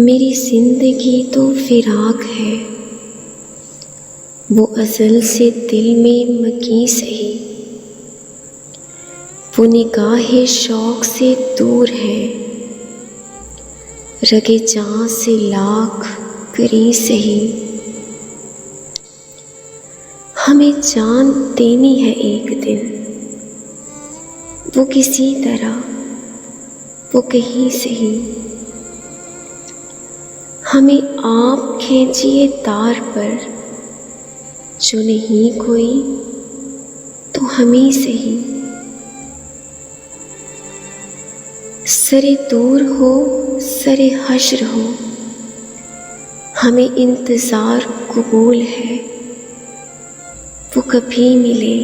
मेरी जिंदगी तो फिराक है, वो अज़ल से दिल में मकी सही, वो निगाहे शौक़ से दूर है, रगे जान से लाख करी सही। हमें जान देनी है एक दिन, वो किसी तरह, वो कहीं सही। हमें आप खींचिए तार पर, जो नहीं कोई तो हमें सही। सरे दूर हो सरे हश्र हो, हमें इंतज़ार कबूल है, वो कभी मिले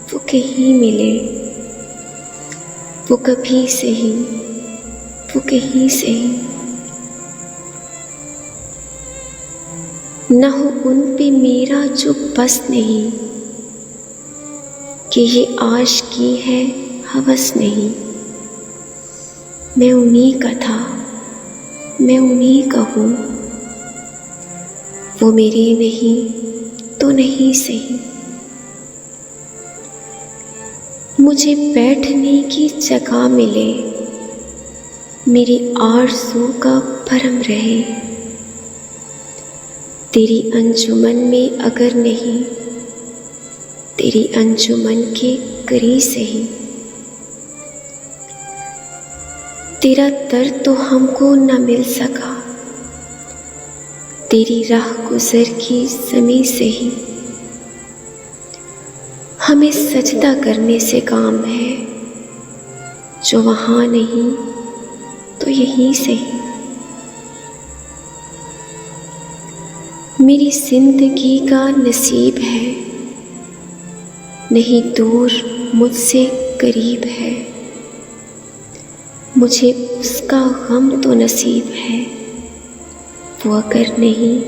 वो कहीं मिले, वो कभी सही वो कहीं सही। न हो उन पे मेरा जो बस नहीं, कि ये आशिकी है हवस नहीं। मैं उन्हीं का था, मैं उन्हीं का हूँ, वो मेरे नहीं तो नहीं सही। मुझे बैठने की जगह मिले, मेरी आरज़ू का भरम रहे। तेरी अंजुमन में अगर नहीं, तेरी अंजुमन के करीब सही। तेरा दर्द तो हमको न मिल सका, तेरी राह गुज़र की ज़मीं से ही। हमें सजदा करने से काम है, जो वहाँ नहीं तो यहीं से ही। मेरी जिंदगी का नसीब है, नहीं दूर मुझसे करीब है। मुझे उसका गम तो नसीब है, वो अगर नहीं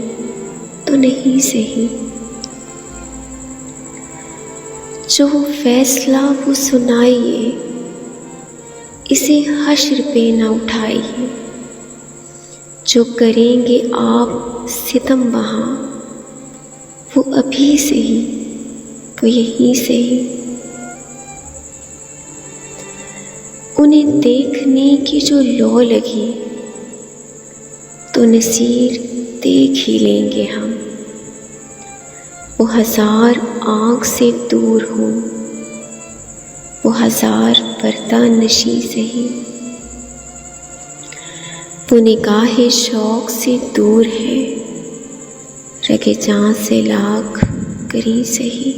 तो नहीं सही। जो फैसला वो सुनाइए, इसे हश्र पे न उठाइए। जो करेंगे आप सितम वहाँ, वो अभी से ही वो यहीं से ही। उन्हें देखने की जो लौ लगी, तो नसीर देख ही लेंगे हम। वो हजार आँख से दूर हो, वो हजार पर्दा नशी से ही। वो निगाहे शौक़ से दूर है, रगे जान से लाख करी सही।